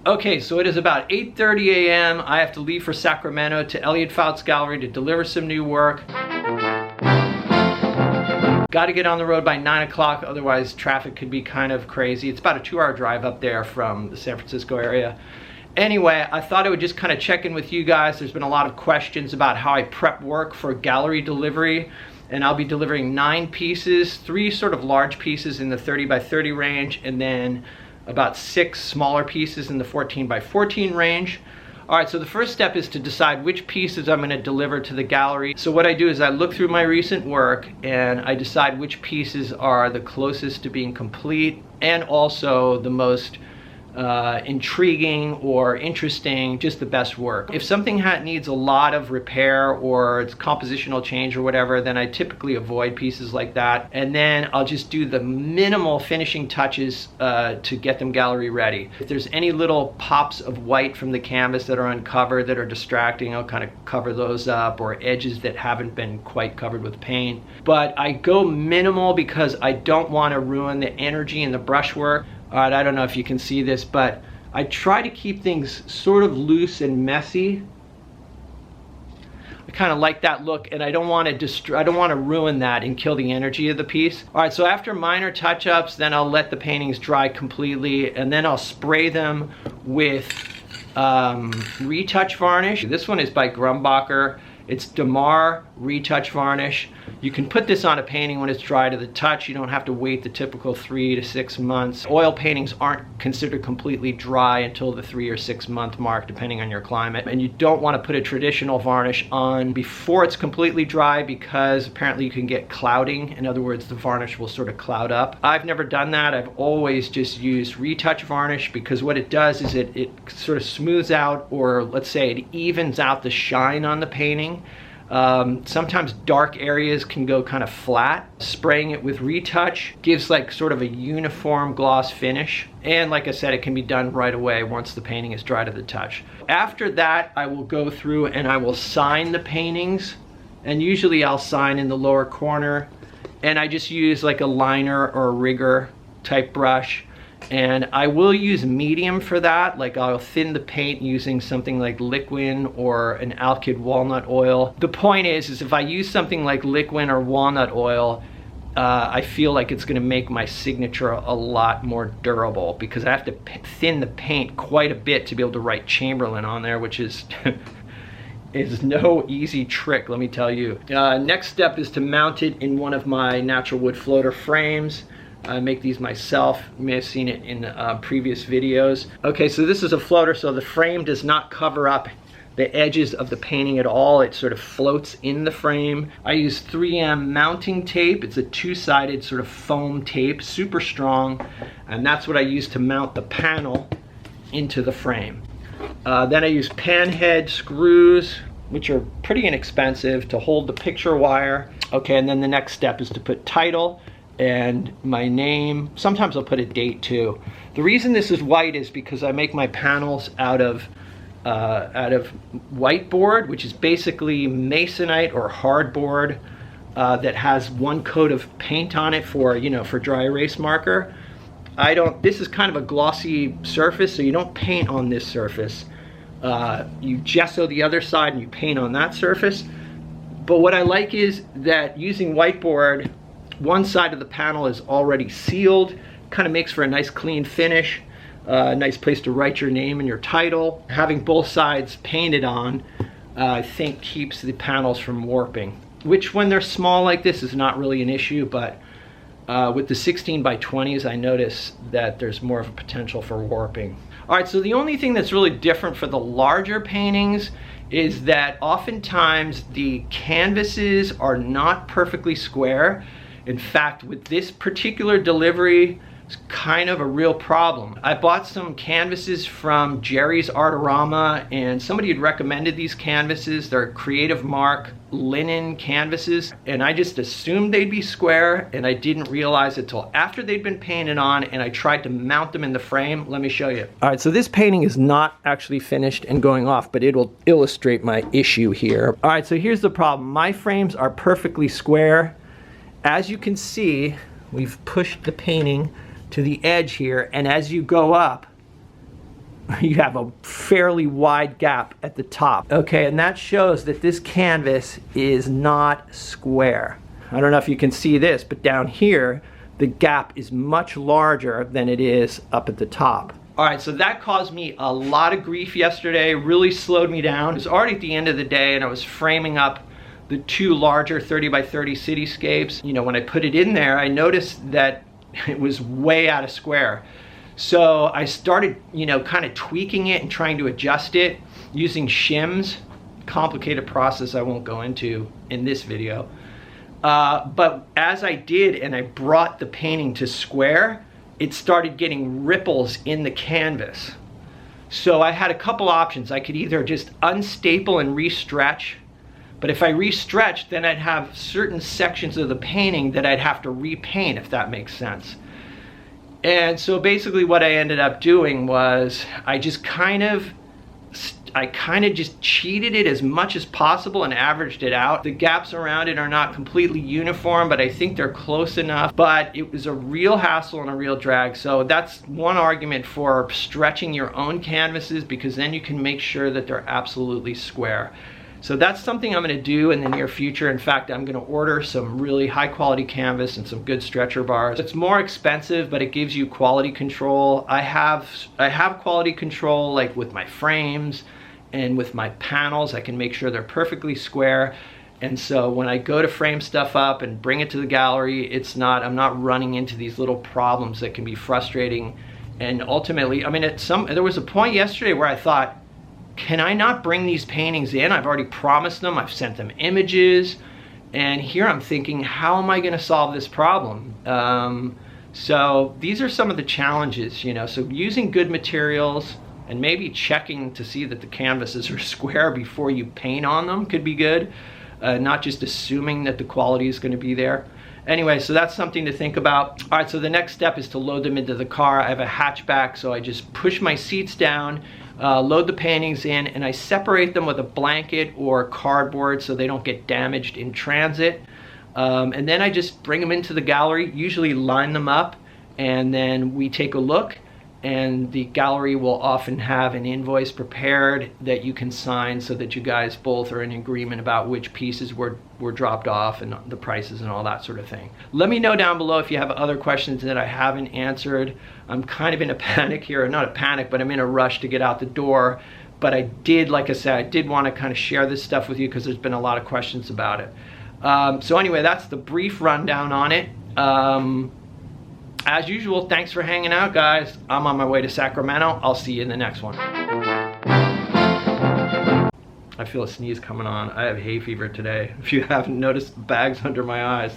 Okay, so it is about 8:30 a.m. I have to leave for Sacramento to Elliot Fouts Gallery to deliver some new work. Got to get on the road by 9 o'clock, otherwise traffic could be kind of crazy. It's about a 2-hour drive up there from the San Francisco area. Anyway, I thought I would just kind of check in with you guys. There's been a lot of questions about how I prep work for gallery delivery, and I'll be delivering 9 pieces, 3 sort of large pieces in the 30 by 30 range, and then about 6 smaller pieces in the 14 by 14 range. All right, so the first step is to decide which pieces I'm going to deliver to the gallery. So what I do is I look through my recent work and I decide which pieces are the closest to being complete and also the most intriguing or interesting, just the best work. If something needs a lot of repair or it's compositional change or whatever, then I typically avoid pieces like that, and then I'll just do the minimal finishing touches to get them gallery ready. If there's any little pops of white from the canvas that are uncovered that are distracting, I'll kind of cover those up, or edges that haven't been quite covered with paint. But I go minimal because I don't want to ruin the energy in the brushwork. All right, I don't know if you can see this, but I try to keep things sort of loose and messy. I kind of like that look, and I don't want to ruin that and kill the energy of the piece. All right, so after minor touch-ups, then I'll let the paintings dry completely, and then I'll spray them with retouch varnish. This one is by Grumbacher. It's Damar retouch varnish. You can put this on a painting when it's dry to the touch. You don't have to wait the typical 3 to 6 months. Oil paintings aren't considered completely dry until the 3 or 6 month mark, depending on your climate. And you don't want to put a traditional varnish on before it's completely dry, because apparently you can get clouding. In other words, the varnish will sort of cloud up. I've never done that. I've always just used retouch varnish, because what it does is it sort of smooths out, or let's say it evens out the shine on the painting. Sometimes dark areas can go kind of flat. Spraying it with retouch gives like sort of a uniform gloss finish. And like I said, it can be done right away once the painting is dry to the touch. After that, I will go through and I will sign the paintings. And usually I'll sign in the lower corner. And I just use like a liner or a rigger type brush. And I will use medium for that. Like I'll thin the paint using something like Liquin or an alkyl walnut oil. The point is if I use something like Liquin or walnut oil, I feel like it's gonna make my signature a lot more durable, because I have to thin the paint quite a bit to be able to write Chamberlain on there, which is is no easy trick, let me tell you. Next step is to mount it in one of my natural wood floater frames. I make these myself. You may have seen it in previous videos. Okay, so this is a floater, so the frame does not cover up the edges of the painting at all. It sort of floats in the frame. I use 3M mounting tape. It's a 2-sided sort of foam tape, super strong, and that's what I use to mount the panel into the frame. Then I use panhead screws, which are pretty inexpensive, to hold the picture wire. Okay, and then the next step is to put title and my name. Sometimes I'll put a date too. The reason this is white is because I make my panels out of whiteboard, which is basically masonite or hardboard that has one coat of paint on it for, you know, for dry erase marker. This is kind of a glossy surface, so you don't paint on this surface. You gesso the other side and you paint on that surface. But what I like is that using whiteboard, one side of the panel is already sealed, kind of makes for a nice clean finish, a nice place to write your name and your title. Having both sides painted on, I think keeps the panels from warping, which when they're small like this is not really an issue, but with the 16 by 20s, I notice that there's more of a potential for warping. All right, so the only thing that's really different for the larger paintings is that oftentimes the canvases are not perfectly square. In fact, with this particular delivery, it's kind of a real problem. I bought some canvases from Jerry's Artorama, and somebody had recommended these canvases. They're Creative Mark linen canvases, and I just assumed they'd be square, and I didn't realize it till after they'd been painted on, and I tried to mount them in the frame. Let me show you. All right, so this painting is not actually finished and going off, but it'll illustrate my issue here. All right, so here's the problem. My frames are perfectly square. As you can see, we've pushed the painting to the edge here, and as you go up, you have a fairly wide gap at the top. Okay, and that shows that this canvas is not square. I don't know if you can see this, but down here, the gap is much larger than it is up at the top. All right, so that caused me a lot of grief yesterday, really slowed me down. It was already at the end of the day and I was framing up the two larger 30 by 30 cityscapes. You know, when I put it in there, I noticed that it was way out of square. So I started, you know, kind of tweaking it and trying to adjust it using shims. Complicated process I won't go into in this video. But as I did and I brought the painting to square, it started getting ripples in the canvas. So I had a couple options. I could either just unstaple and re-stretch, but if I re-stretched, then I'd have certain sections of the painting that I'd have to repaint, if that makes sense. And so basically what I ended up doing was I kind of just cheated it as much as possible and averaged it out. The gaps around it are not completely uniform, but I think they're close enough. But it was a real hassle and a real drag. So that's one argument for stretching your own canvases, because then you can make sure that they're absolutely square. So that's something I'm going to do in the near future. In fact, I'm going to order some really high quality canvas and some good stretcher bars. It's more expensive, but it gives you quality control. I have quality control like with my frames and with my panels. I can make sure they're perfectly square. And so when I go to frame stuff up and bring it to the gallery, I'm not running into these little problems that can be frustrating. And ultimately, I mean, there was a point yesterday where I thought, can I not bring these paintings in? I've already promised them, I've sent them images, and here I'm thinking, how am I going to solve this problem? So these are some of the challenges, you know. So using good materials and maybe checking to see that the canvases are square before you paint on them could be good. Not just assuming that the quality is going to be there. Anyway, so that's something to think about. All right, so the next step is to load them into the car. I have a hatchback, so I just push my seats down, load the paintings in, and I separate them with a blanket or cardboard so they don't get damaged in transit. And then I just bring them into the gallery, usually line them up, and then we take a look, and the gallery will often have an invoice prepared that you can sign so that you guys both are in agreement about which pieces were dropped off and the prices and all that sort of thing. Let me know down below if you have other questions that I haven't answered. I'm kind of in a panic here, not a panic, but I'm in a rush to get out the door. But I did, like I said, I did want to kind of share this stuff with you because there's been a lot of questions about it. So anyway, that's the brief rundown on it. As usual, thanks for hanging out, guys. I'm on my way to Sacramento. I'll see you in the next one. I feel a sneeze coming on. I have hay fever today. If you haven't noticed, bags under my eyes.